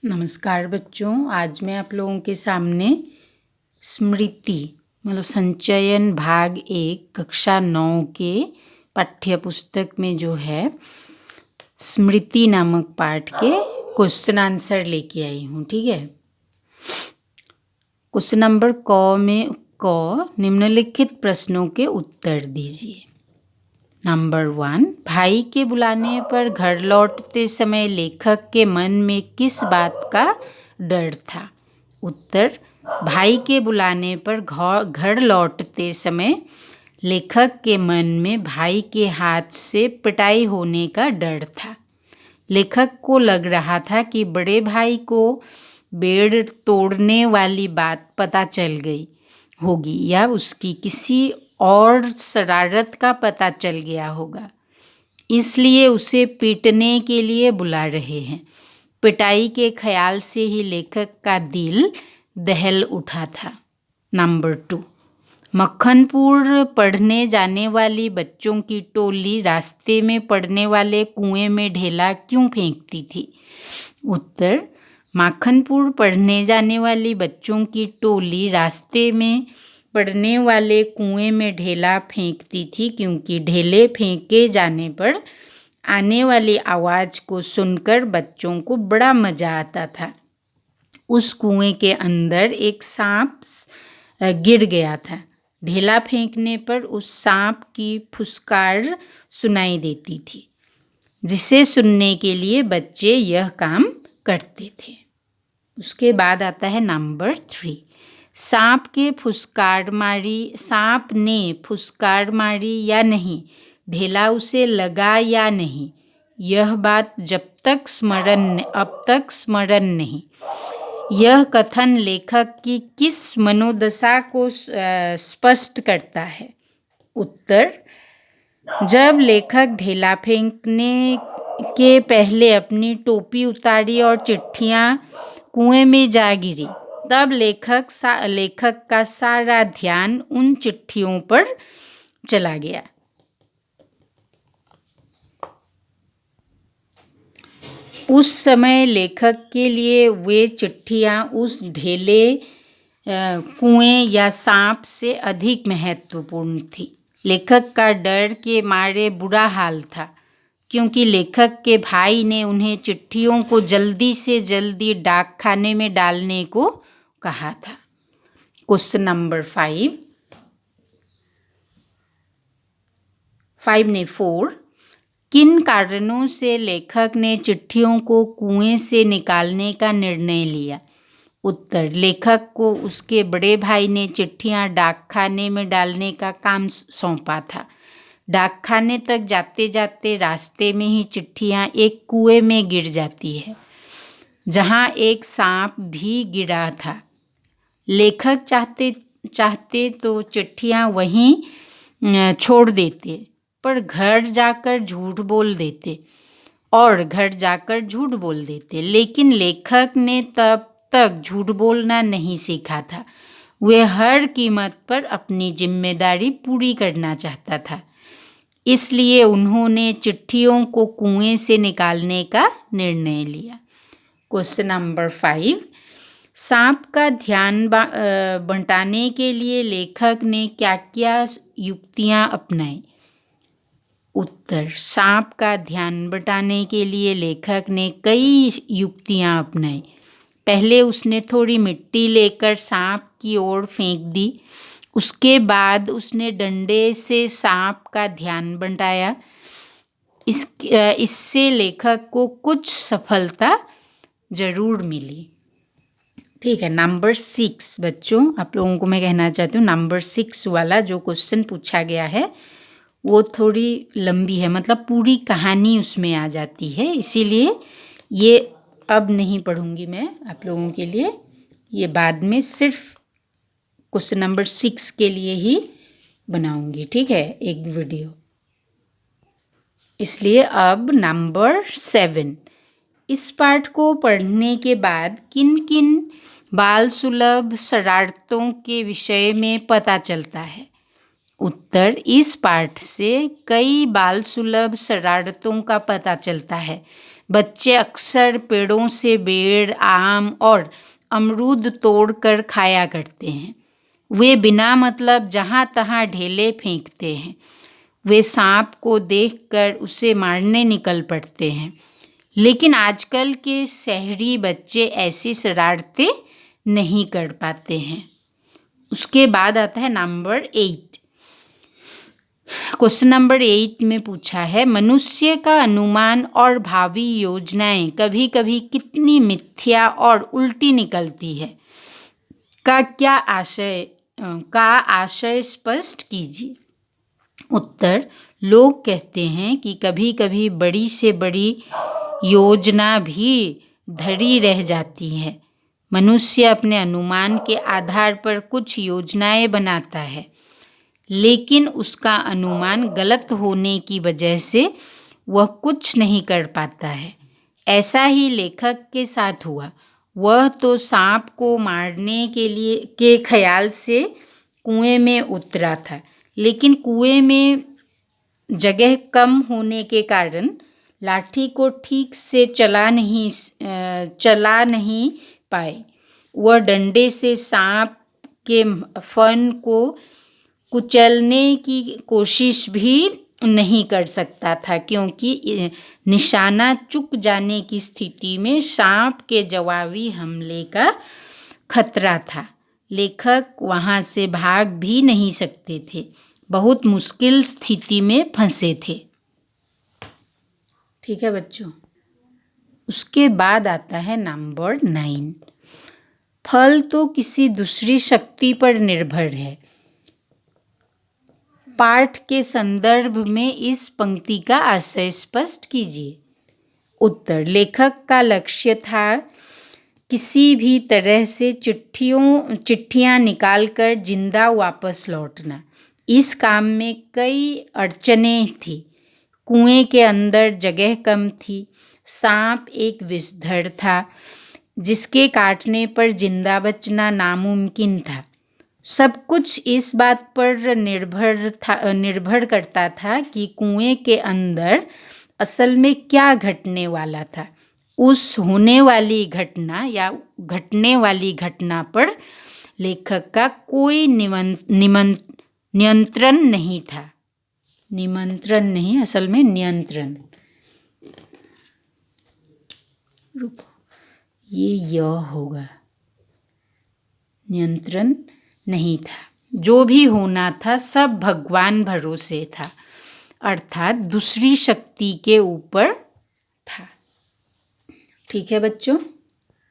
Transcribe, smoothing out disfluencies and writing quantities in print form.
नमस्कार बच्चों, आज मैं आप लोगों के सामने स्मृति मतलब संचयन भाग 1 कक्षा 9 के पाठ्य पुस्तक में जो है स्मृति नामक पाठ के क्वेश्चन आंसर लेके आई हूँ। ठीक है, क्वेश्चन नंबर क निम्नलिखित प्रश्नों के उत्तर दीजिए। नंबर 1, भाई के बुलाने पर घर लौटते समय लेखक के मन में किस बात का डर था? उत्तर, भाई के बुलाने पर घर लौटते समय लेखक के मन में भाई के हाथ से पिटाई होने का डर था। लेखक को लग रहा था कि बड़े भाई को बेड़ तोड़ने वाली बात पता चल गई होगी या उसकी किसी और शरारत का पता चल गया होगा, इसलिए उसे पीटने के लिए बुला रहे हैं। पिटाई के ख्याल से ही लेखक का दिल दहल उठा था। नंबर 2, मक्खनपुर पढ़ने जाने वाली बच्चों की टोली रास्ते में पड़ने वाले कुएं में ढेला क्यों फेंकती थी? उत्तर, माखनपुर पढ़ने जाने वाली बच्चों की टोली रास्ते में पड़ने वाले कुएं में ढेला फेंकती थी क्योंकि ढेले फेंके जाने पर आने वाली आवाज़ को सुनकर बच्चों को बड़ा मज़ा आता था। उस कुएं के अंदर एक सांप गिर गया था। ढेला फेंकने पर उस सांप की फुसकार सुनाई देती थी, जिसे सुनने के लिए बच्चे यह काम करते थे। उसके बाद आता है नंबर 3, सांप ने फुसकार मारी या नहीं, ढेला उसे लगा या नहीं, यह बात अब तक स्मरण नहीं। यह कथन लेखक की किस मनोदशा को स्पष्ट करता है? उत्तर, जब लेखक ढेला फेंकने के पहले अपनी टोपी उतारी और चिट्ठियाँ कुएं में जा गिरी, तब लेखक का सारा ध्यान उन चिट्ठियों पर चला गया। उस समय लेखक के लिए वे चिट्ठियाँ उस ढेले, कुएं या सांप से अधिक महत्वपूर्ण थी। लेखक का डर के मारे बुरा हाल था, क्योंकि लेखक के भाई ने उन्हें चिट्ठियों को जल्दी से जल्दी डाक खाने में डालने को कहा था। क्वेश्चन नंबर 4, किन कारणों से लेखक ने चिट्ठियों को कुएं से निकालने का निर्णय लिया? उत्तर, लेखक को उसके बड़े भाई ने चिट्ठियां डाकखाने में डालने का काम सौंपा था। डाकखाने तक जाते जाते रास्ते में ही चिट्ठियां एक कुएं में गिर जाती है, जहां एक सांप भी गिरा था। लेखक चाहते तो चिट्ठियां वहीं छोड़ देते, पर घर जाकर झूठ बोल देते, लेकिन लेखक ने तब तक झूठ बोलना नहीं सीखा था। वह हर कीमत पर अपनी जिम्मेदारी पूरी करना चाहता था, इसलिए उन्होंने चिट्ठियों को कुएं से निकालने का निर्णय लिया। क्वेश्चन नंबर 5, सांप का ध्यान बंटाने के लिए लेखक ने क्या क्या युक्तियां अपनाई? उत्तर, सांप का ध्यान बंटाने के लिए लेखक ने कई युक्तियां अपनाई। पहले उसने थोड़ी मिट्टी लेकर सांप की ओर फेंक दी। उसके बाद उसने डंडे से सांप का ध्यान बंटाया। इससे लेखक को कुछ सफलता जरूर मिली। ठीक है, नंबर 6 बच्चों, आप लोगों को मैं कहना चाहती हूँ, नंबर 6 वाला जो क्वेश्चन पूछा गया है वो थोड़ी लंबी है, मतलब पूरी कहानी उसमें आ जाती है, इसीलिए ये अब नहीं पढ़ूंगी मैं आप लोगों के लिए। ये बाद में सिर्फ क्वेश्चन नंबर 6 के लिए ही बनाऊंगी, ठीक है, एक वीडियो। इसलिए अब नंबर 7, इस पाठ को पढ़ने के बाद किन किन बाल सुलभ शरारतों के विषय में पता चलता है? उत्तर, इस पाठ से कई बाल सुलभ शरारतों का पता चलता है। बच्चे अक्सर पेड़ों से बेर, आम और अमरूद तोड़कर खाया करते हैं। वे बिना मतलब जहाँ तहाँ ढेले फेंकते हैं। वे सांप को देखकर उसे मारने निकल पड़ते हैं। लेकिन आजकल के शहरी बच्चे ऐसी शरारतें नहीं कर पाते हैं। उसके बाद आता है नंबर 8। क्वेश्चन नंबर 8 में पूछा है, मनुष्य का अनुमान और भावी योजनाएं कभी कभी कितनी मिथ्या और उल्टी निकलती है का आशय स्पष्ट कीजिए। उत्तर, लोग कहते हैं कि कभी कभी बड़ी से बड़ी योजना भी धरी रह जाती है। मनुष्य अपने अनुमान के आधार पर कुछ योजनाएं बनाता है, लेकिन उसका अनुमान गलत होने की वजह से वह कुछ नहीं कर पाता है। ऐसा ही लेखक के साथ हुआ। वह तो सांप को मारने के ख्याल से कुएं में उतरा था, लेकिन कुएं में जगह कम होने के कारण लाठी को ठीक से चला नहीं पाए। वह डंडे से सांप के फन को कुचलने की कोशिश भी नहीं कर सकता था, क्योंकि निशाना चूक जाने की स्थिति में सांप के जवाबी हमले का खतरा था। लेखक वहाँ से भाग भी नहीं सकते थे, बहुत मुश्किल स्थिति में फंसे थे। ठीक है बच्चों। उसके बाद आता है नंबर 9। फल तो किसी दूसरी शक्ति पर निर्भर है। पाठ के संदर्भ में इस पंक्ति का आशय स्पष्ट कीजिए। उत्तर, लेखक का लक्ष्य था किसी भी तरह से चिट्ठियाँ निकालकर जिंदा वापस लौटना। इस काम में कई अड़चनें थी। कुएं के अंदर जगह कम थी। सांप एक विषधर था जिसके काटने पर जिंदा बचना नामुमकिन था। सब कुछ इस बात पर निर्भर करता था कि कुएं के अंदर असल में क्या घटने वाला था। उस होने वाली घटना या घटने वाली घटना पर लेखक का कोई नियंत्रण नहीं था। निमंत्रण नहीं, असल में नियंत्रण। रुको, ये होगा। नियंत्रण नहीं था। जो भी होना था सब भगवान भरोसे था, अर्थात दूसरी शक्ति के ऊपर था। ठीक है बच्चों।